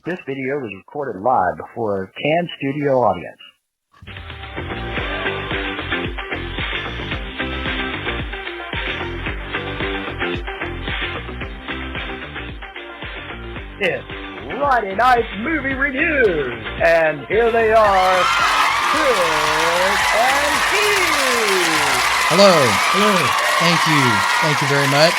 This video was recorded live before a Can Studio audience. It's Friday Night Movie Reviews, and here they are, Chris and Keith. Hello. Thank you very much.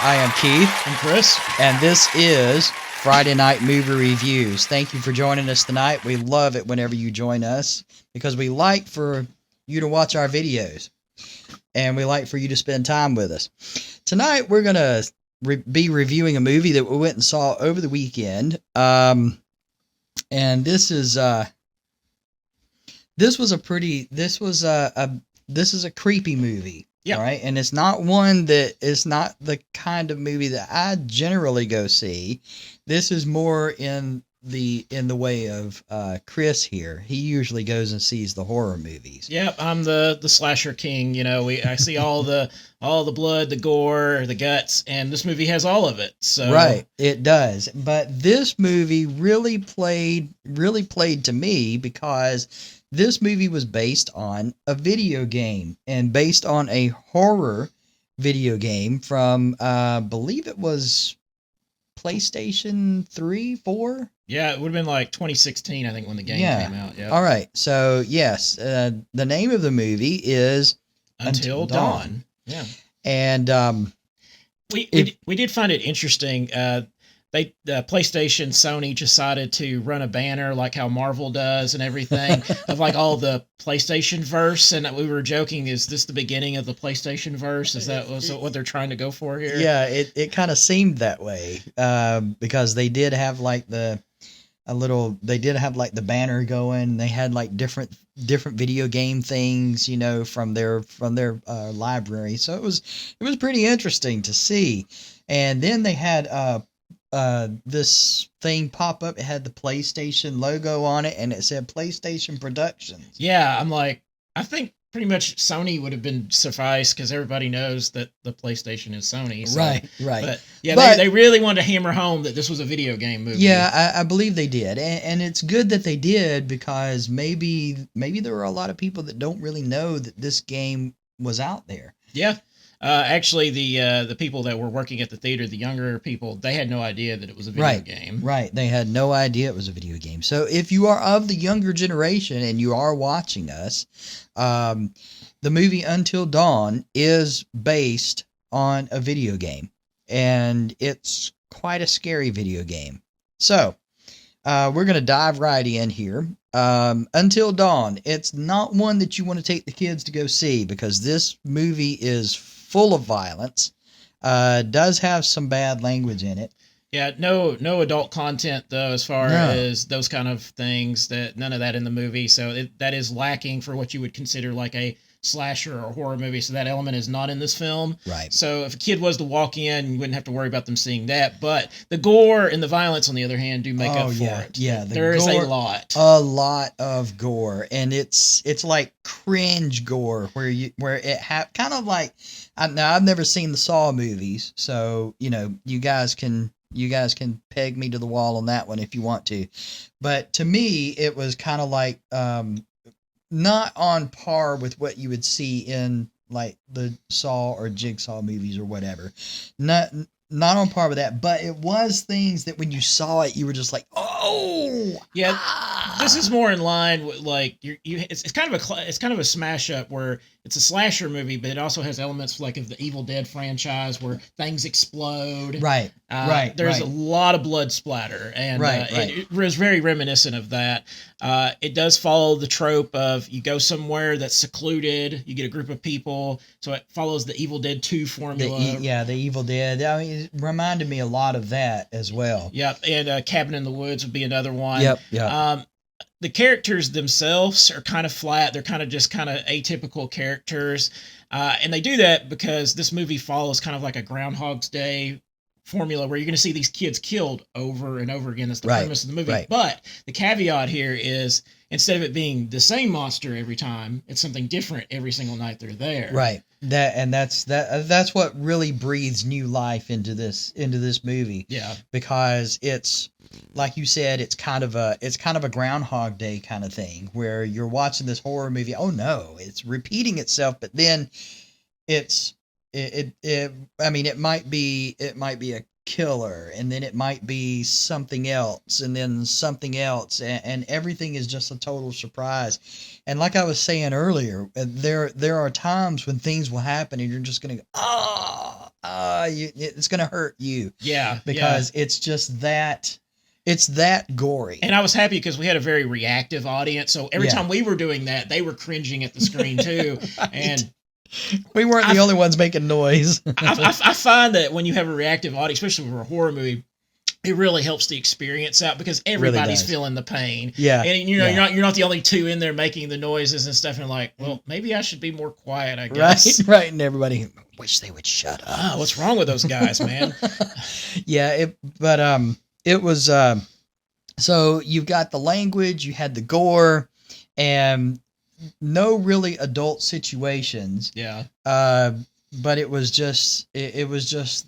I am Keith. I'm Chris. And this is Friday Night Movie Reviews. Thank you for joining us tonight. We love it whenever you join us because we like for you to watch our videos and we like for you to spend time with us. Tonight we're going to be reviewing a movie that we went and saw over the weekend. And this is a creepy movie. Yeah. Right. And it's not the kind of movie that I generally go see. This is more in the way of Chris here. He usually goes and sees the horror movies. Yep, I'm the slasher king. You know, I see all the blood, the gore, the guts, and this movie has all of it. So right, it does. But this movie really played to me because this movie was based on a video game and based on a horror video game from, I believe it was PlayStation 3, 4? Yeah, it would have been like 2016, I think, when the game came out. Yeah. All right. So, yes, the name of the movie is Until Dawn. Yeah. And we did find it interesting. PlayStation, Sony decided to run a banner like how Marvel does and everything of like all the PlayStation verse, and we were joking, is this the beginning of the PlayStation verse? Is that what they're trying to go for here? Yeah, it kind of seemed that way because they did have like the banner going. They had like different video game things, you know, from their library. So it was pretty interesting to see. And then they had this thing pop up. It had the PlayStation logo on it, and it said PlayStation Productions. Yeah, I'm like, I think pretty much Sony would have been suffice because everybody knows that the PlayStation is Sony. So. Right. But yeah, they really wanted to hammer home that this was a video game movie. Yeah, I believe they did, and it's good that they did because maybe there were a lot of people that don't really know that this game was out there. Yeah. Actually, the people that were working at the theater, the younger people, they had no idea that it was a video game. Right. They had no idea it was a video game. So if you are of the younger generation and you are watching us, the movie Until Dawn is based on a video game, and it's quite a scary video game. So we're going to dive right in here. Until Dawn, it's not one that you want to take the kids to go see because this movie is full of violence, does have some bad language in it. Yeah, no adult content though, as far as those kind of things. That none of that in the movie, so that is lacking for what you would consider like a slasher or horror movie. So that element is not in this film. Right. So if a kid was to walk in, you wouldn't have to worry about them seeing that. But the gore and the violence, on the other hand, do make up for it. Yeah, there is a lot of gore, and it's like cringe gore where it kind of like. Now I've never seen the Saw movies, so you know you guys can peg me to the wall on that one if you want to, but to me it was kind of like not on par with what you would see in like the Saw or Jigsaw movies or whatever. Not on par with that, but it was things that when you saw it, you were just like, oh, yeah. This is more in line with like it's kind of a smash up where it's a slasher movie, but it also has elements like of the Evil Dead franchise where things explode. Right. There's a lot of blood splatter, and it was very reminiscent of that. It does follow the trope of you go somewhere that's secluded, you get a group of people, so it follows the Evil Dead 2 formula. The Evil Dead. I mean, it reminded me a lot of that as well. Yep, and Cabin in the Woods would be another one. Yep. The characters themselves are kind of flat. They're kind of atypical characters. And they do that because this movie follows kind of like a Groundhog's Day formula where you're going to see these kids killed over and over again. That's the Right, premise of the movie. right. But the caveat here is instead of it being the same monster every time, it's something different every single night they're there. Right. That's what really breathes new life into this movie. Yeah. Because it's, like you said, it's kind of a Groundhog Day kind of thing where you're watching this horror movie. Oh no, it's repeating itself, but then I mean, it might be a killer, and then it might be something else, and then something else, and everything is just a total surprise. And like I was saying earlier, there are times when things will happen, and you're just gonna go, it's gonna hurt you. Yeah. Because it's just that. It's that gory. And I was happy because we had a very reactive audience. So every time we were doing that, they were cringing at the screen too. Right. And we weren't the only ones making noise. I find that when you have a reactive audience, especially for a horror movie, it really helps the experience out because everybody's feeling the pain. Yeah. And you're not the only two in there making the noises and stuff. And like, well, maybe I should be more quiet, I guess. Right. And everybody wish they would shut up. Oh, what's wrong with those guys, man? It was, so you've got the language, you had the gore, and no really adult situations. Yeah. But it was just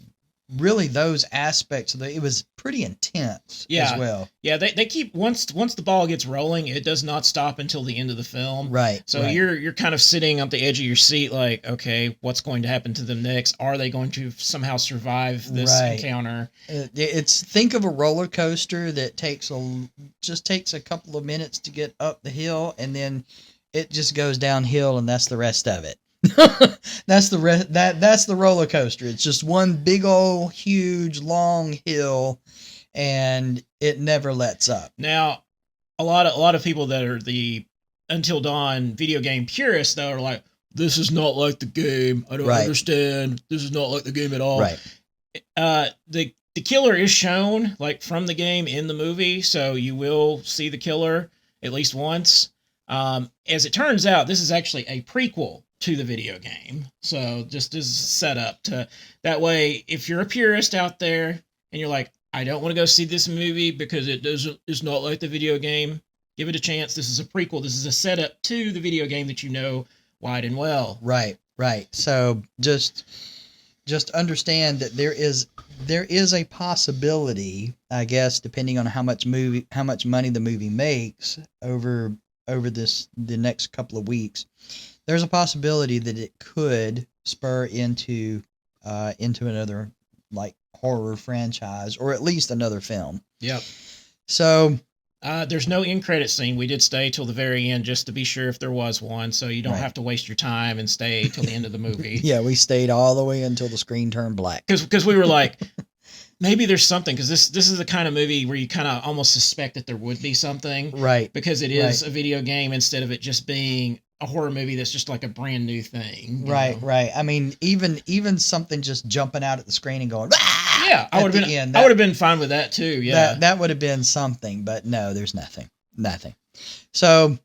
really those aspects of it was pretty intense as well. Yeah, they keep once the ball gets rolling, it does not stop until the end of the film. Right. So you're kind of sitting on the edge of your seat like, okay, what's going to happen to them next? Are they going to somehow survive this encounter? Think of a roller coaster that takes a couple of minutes to get up the hill, and then it just goes downhill, and that's the rest of it. That's the roller coaster. It's just one big old huge long hill, and it never lets up. Now, a lot of people that are the Until Dawn video game purists though are like, this is not like the game. I don't understand. This is not like the game at all. Right. The killer is shown like from the game in the movie, so you will see the killer at least once. As it turns out, this is actually a prequel to the video game. So just as set up to that way, if you're a purist out there and you're like, I don't want to go see this movie because it's not like the video game, give it a chance. This is a prequel. This is a setup to the video game that you know wide and well. Right. So just understand that there is a possibility, I guess, depending on how much money the movie makes over the next couple of weeks. There's a possibility that it could spur into another like horror franchise, or at least another film. Yep. So there's no end credit scene. We did stay till the very end just to be sure if there was one, so you don't have to waste your time and stay till the end of the movie. Yeah, we stayed all the way until the screen turned black. Because we were like, maybe there's something, because this is the kind of movie where you kind of almost suspect that there would be something. Right. Because it is a video game instead of it just being a horror movie that's just like a brand new thing. Right. I mean, even something just jumping out at the screen and going, ah! Yeah, I would have been fine with that too. Yeah. That would have been something, but no, there's nothing. So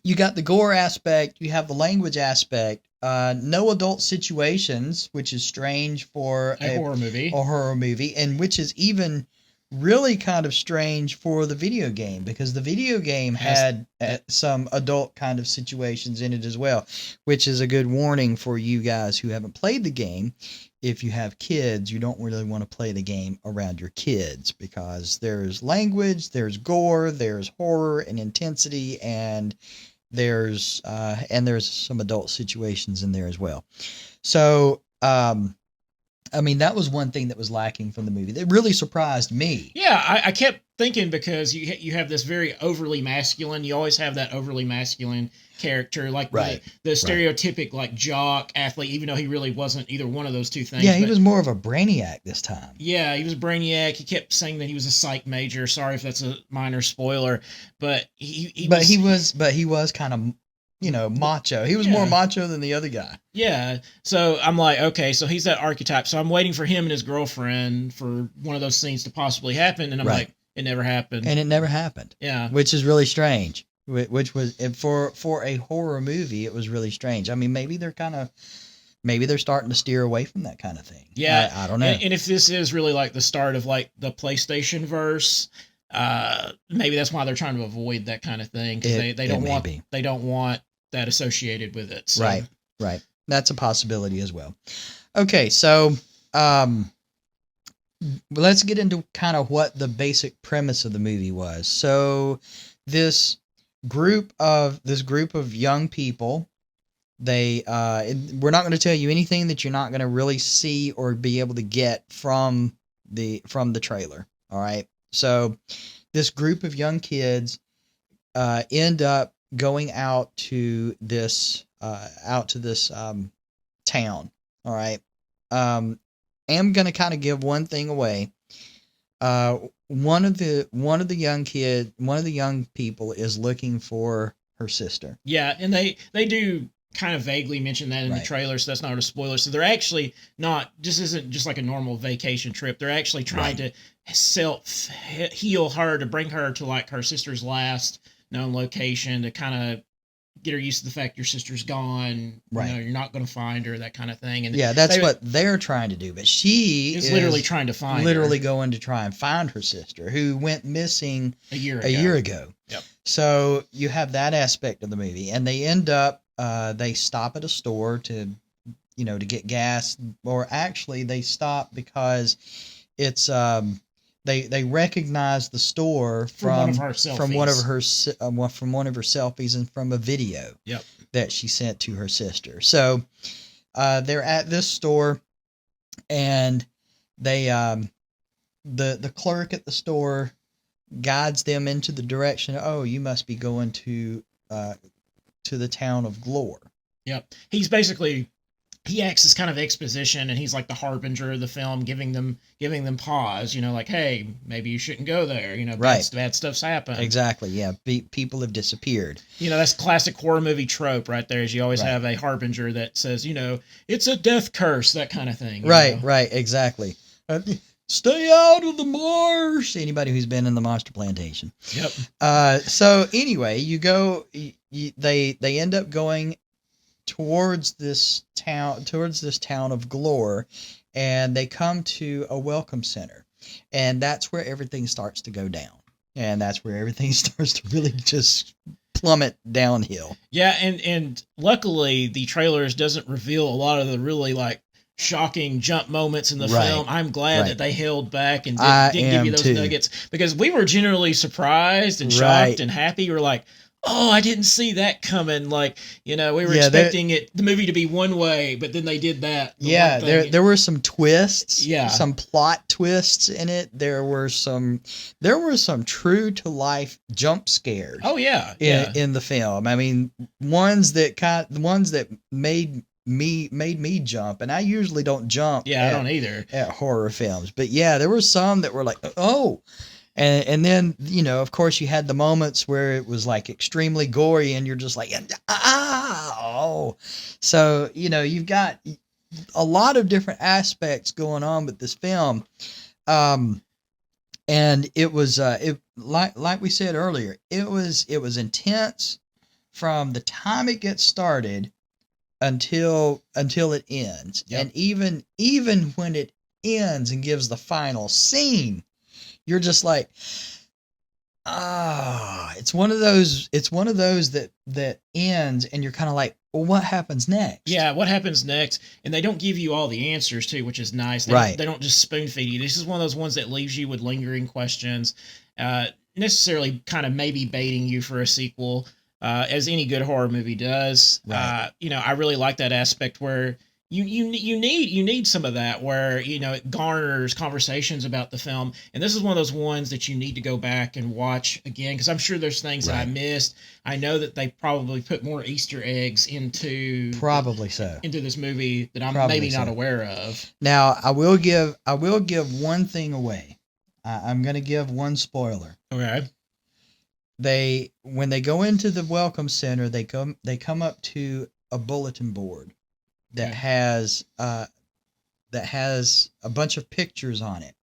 you got the gore aspect, you have the language aspect, no adult situations, which is strange for a horror movie, and which is even really kind of strange for the video game, because the video game had some adult kind of situations in it as well, which is a good warning for you guys who haven't played the game. If you have kids, you don't really want to play the game around your kids, because there's language, there's gore, there's horror and intensity, and there's some adult situations in there as well. So, I mean, that was one thing that was lacking from the movie. That really surprised me. Yeah, I kept thinking, because you have this very overly masculine. You always have that overly masculine character, like the stereotypic like jock athlete, even though he really wasn't either one of those two things. Yeah, he was more of a brainiac this time. Yeah, he was a brainiac. He kept saying that he was a psych major. Sorry if that's a minor spoiler, but he was kind of, macho. He was more macho than the other guy. Yeah. So I'm like, okay, so he's that archetype. So I'm waiting for him and his girlfriend for one of those scenes to possibly happen. And I'm like, it never happened. And it never happened. Yeah. Which is really strange. Which was, for a horror movie, it was really strange. I mean, maybe they're kind of maybe they're starting to steer away from that kind of thing. Yeah, I don't know. And if this is really like the start of like the PlayStation verse, maybe that's why they're trying to avoid that kind of thing, because they don't want that associated with it. So. Right. That's a possibility as well. Okay, so let's get into kind of what the basic premise of the movie was. So this group of young people, we're not going to tell you anything that you're not going to really see or be able to get from the trailer. All right. So this group of young kids end up going out to this town. All right. I'm going to kind of give one thing away. One of the young people is looking for her sister. Yeah, and they do kind of vaguely mention that in the trailer, so that's not a spoiler. So they're actually not, this isn't just like a normal vacation trip. They're actually trying to heal her, to bring her to like her sister's last known location, to kind of get her used to the fact your sister's gone. Right. You know, you're not going to find her, that kind of thing. And yeah, that's what they're trying to do. But she is literally trying to find going to try and find her sister, who went missing a year ago. Yep. So you have that aspect of the movie, and they end up, they stop at a store to get gas, or actually they stop because it's, they recognize the store from one of her selfies and from a video that she sent to her sister. So they're at this store, and they the clerk at the store guides them into the direction. Oh, you must be going to the town of Glore. Yep. He's basically, he acts as kind of exposition, and he's like the harbinger of the film, giving them pause, like, hey, maybe you shouldn't go there. Bad stuff's happened. Exactly. Yeah. People have disappeared. That's classic horror movie trope right there, is you always have a harbinger that says, it's a death curse, that kind of thing. Right. Exactly. Stay out of the marsh. Anybody who's been in the monster plantation. Yep. So anyway, they end up going towards this town of Glore, and they come to a welcome center, and that's where everything starts to go down, and that's where everything starts to really just plummet downhill. Yeah, and luckily the trailers doesn't reveal a lot of the really like shocking jump moments in the film. I'm glad that they held back and didn't give you those nuggets, because we were generally surprised and shocked and happy. We're like, oh, I didn't see that coming. Like, we were expecting the movie to be one way, but then they did that. There were some twists. Yeah. Some plot twists in it. There were some true to life jump scares. Oh yeah. In the film. I mean, ones that made me jump, and I usually don't jump. Yeah, I don't either at horror films. But yeah, there were some that were like, oh. And then, of course, you had the moments where it was like extremely gory, and you're just like, oh. So, you've got a lot of different aspects going on with this film. And it was, like we said earlier, it was intense from the time it gets started until it ends. Yep. And even when it ends and gives the final scene, you're just like, it's one of those that ends, and you're kind of like, well, what happens next? Yeah, what happens next? And they don't give you all the answers too, which is nice. They don't just spoon feed you. This is one of those ones that leaves you with lingering questions, necessarily kind of maybe baiting you for a sequel, as any good horror movie does. Right. I really like that aspect where You need some of that, where it garners conversations about the film, and this is one of those ones that you need to go back and watch again, because I'm sure there's things that I missed. I know that they probably put more Easter eggs into this movie that I'm not aware of. Now I will give one thing away. I'm going to give one spoiler. Okay. When they go into the welcome center, they come up to a bulletin board that has a bunch of pictures on it.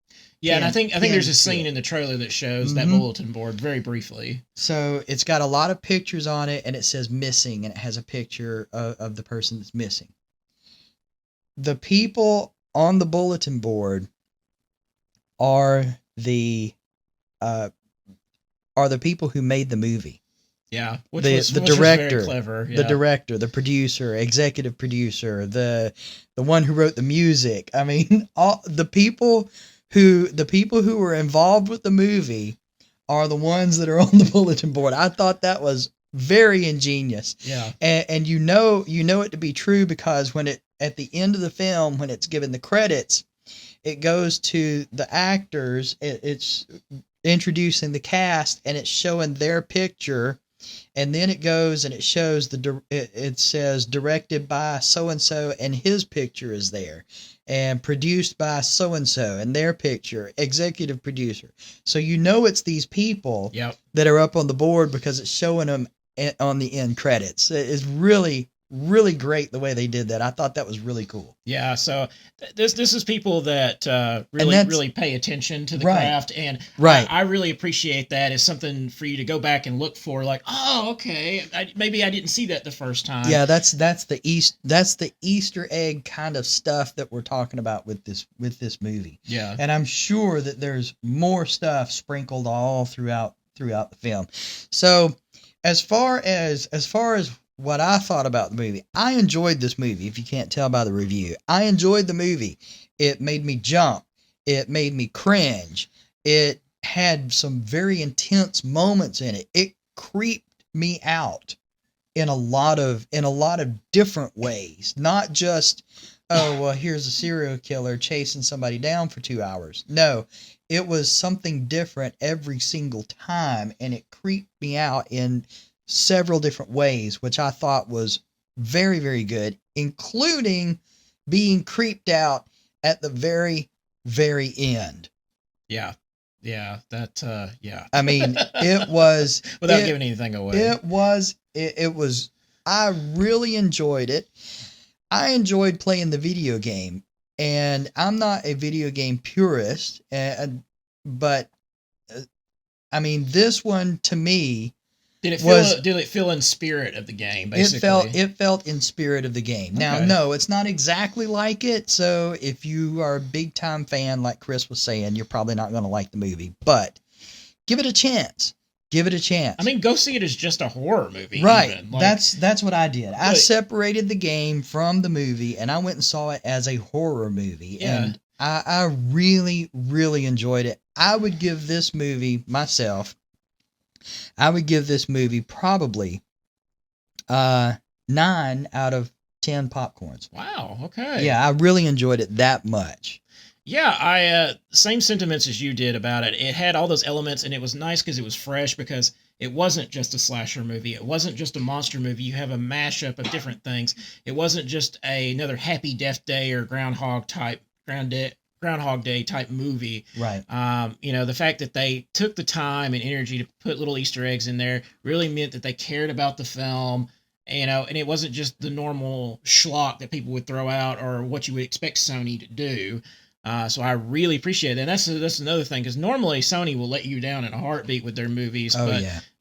Yeah, and I think there's a scene in the trailer that shows that bulletin board very briefly. So it's got a lot of pictures on it, and it says missing, and it has a picture of the person that's missing. the people on the bulletin board are the people who made the movie. Yeah, The which director, was very clever. the director, the producer, executive producer, the one who wrote the music. I mean, all the people who were involved with the movie are the ones that are on the bulletin board. I thought that was very ingenious. Yeah, and you know it to be true because when it at the end of the film, when it's given the credits, it goes to the actors. It's introducing the cast and it's showing their picture. And then it goes and it shows it says directed by so-and-so and his picture is there, and produced by so-and-so and their picture, executive producer. So you know it's these people that are up on the board because it's showing them on the end credits. It's really, really great the way they did that. I thought that was really cool. Yeah, so this is people that really pay attention to the craft, and I really appreciate that as something for you to go back and look for. Like, oh, okay, maybe I didn't see that the first time. Yeah, that's the Easter egg kind of stuff that we're talking about with this movie. Yeah, and I'm sure that there's more stuff sprinkled all throughout the film. So, as far as what I thought about the movie, I enjoyed this movie. If you can't tell by the review, I enjoyed the movie. It made me jump. It made me cringe. It had some very intense moments in it. It creeped me out in a lot of different ways. Not just, oh, well, here's a serial killer chasing somebody down for 2 hours. No, it was something different every single time, and it creeped me out in several different ways, which I thought was very, very good, including being creeped out at the very, very end. Yeah. That. I mean, it was without giving anything away. It was. I really enjoyed it. I enjoyed playing the video game, and I'm not a video game purist, but I mean, this one to me. Did it feel in spirit of the game, basically? It felt in spirit of the game. Okay. Now, no, it's not exactly like it, so if you are a big-time fan, like Chris was saying, you're probably not going to like the movie, but give it a chance. Give it a chance. I mean, go see it as just a horror movie. Right. Even. Like, that's what I did. I separated the game from the movie, and I went and saw it as a horror movie, and I really, really enjoyed it. I would give this movie, myself, probably 9 out of 10 popcorns. Wow. Okay. Yeah, I really enjoyed it that much. Yeah, I same sentiments as you did about it. It had all those elements, and it was nice because it was fresh, because it wasn't just a slasher movie. It wasn't just a monster movie. You have a mashup of different things. It wasn't just another Happy Death Day or Groundhog Day type movie. Right. The fact that they took the time and energy to put little Easter eggs in there really meant that they cared about the film, and it wasn't just the normal schlock that people would throw out or what you would expect Sony to do. So I really appreciate that. And that's another thing, because normally Sony will let you down in a heartbeat with their movies.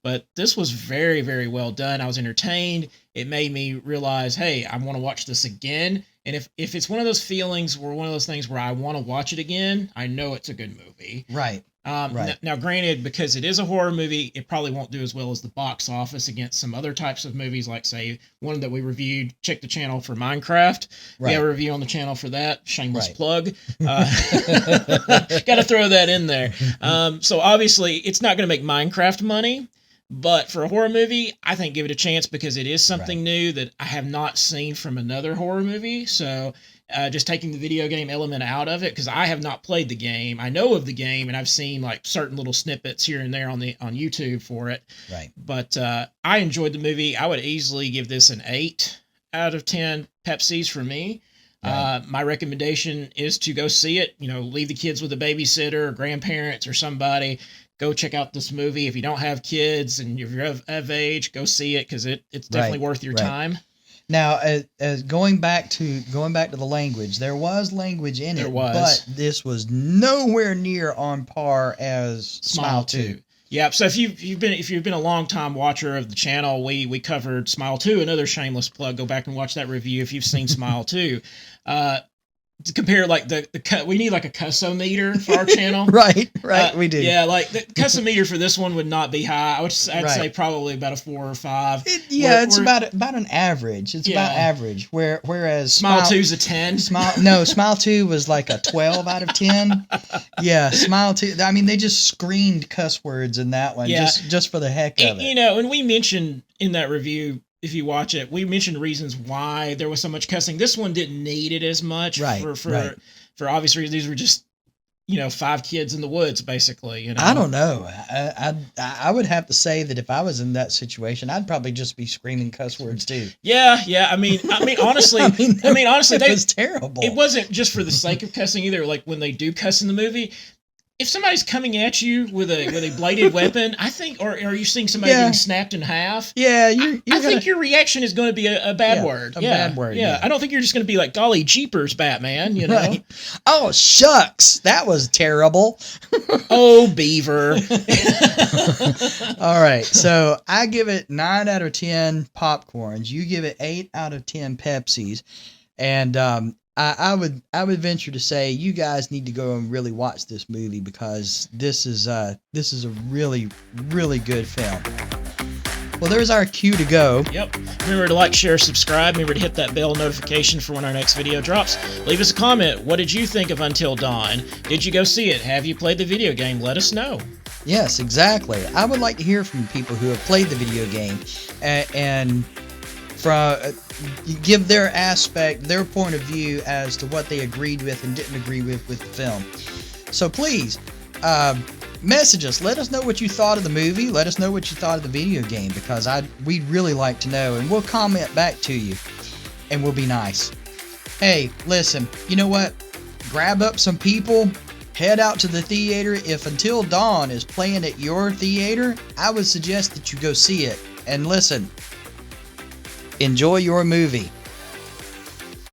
But this was very, very well done. I was entertained. It made me realize, hey, I want to watch this again. And if it's one of those feelings or one of those things where I want to watch it again, I know it's a good movie. Right. Now, granted, because it is a horror movie, it probably won't do as well as the box office against some other types of movies, like, say, one that we reviewed. Check the channel for Minecraft. Right. We have a review on the channel for that. Shameless plug. Got to throw that in there. So obviously, it's not going to make Minecraft money. But for a horror movie, I think give it a chance, because it is something new that I have not seen from another horror movie. So just taking the video game element out of it, because I have not played the game. I know of the game, and I've seen like certain little snippets here and there on YouTube for it. Right. But I enjoyed the movie. I would easily give this an 8 out of 10 Pepsis for me. Right. My recommendation is to go see it. Leave the kids with a babysitter or grandparents or somebody. Go check out this movie. If you don't have kids and if you're of age, go see it, because it's definitely worth your time. Now, as going back to the language, there was language in it, but this was nowhere near on par as Smile 2. Yeah, so if you've been a long time watcher of the channel, we covered Smile 2, another shameless plug. Go back and watch that review if you've seen Smile 2. To compare like we need like a cuss-o-meter for our channel. Right, we do. Yeah, like the cuss-o-meter for this one would not be high. I'd say probably about a 4 or 5. It's about an average. It's about average. Whereas Smile 2's a 10. Smile 2 was like a 12 out of 10. Yeah, Smile 2. I mean, they just screamed cuss words in that one, just for the heck of it. You know, and we mentioned in that review, if you watch it, we mentioned reasons why there was so much cussing. This one didn't need it as much for obvious reasons. These were just, 5 kids in the woods, basically. I don't know. I would have to say that if I was in that situation, I'd probably just be screaming cuss words too. Yeah. I mean, honestly, honestly, it was terrible. It wasn't just for the sake of cussing either. Like when they do cuss in the movie, if somebody's coming at you with a bladed weapon, I think, or are you seeing somebody being snapped in half? Yeah, I think your reaction is going to be a bad word. Bad word. Yeah, I don't think you're just going to be like, "Golly jeepers, Batman!" You know? Right. Oh shucks, that was terrible. Oh beaver. All right, so I give it 9 out of 10 popcorns. You give it 8 out of 10 Pepsis, and I would venture to say you guys need to go and really watch this movie because this is a really, really good film. Well, there's our cue to go. Yep. Remember to like, share, subscribe. Remember to hit that bell notification for when our next video drops. Leave us a comment. What did you think of Until Dawn? Did you go see it? Have you played the video game? Let us know. Yes, exactly. I would like to hear from people who have played the video game and give their aspect, their point of view as to what they agreed with and didn't agree with the film. So please, message us. Let us know what you thought of the movie. Let us know what you thought of the video game because we'd really like to know, and we'll comment back to you, and we'll be nice. Hey, listen, you know what? Grab up some people, head out to the theater. If Until Dawn is playing at your theater, I would suggest that you go see it. And listen, enjoy your movie.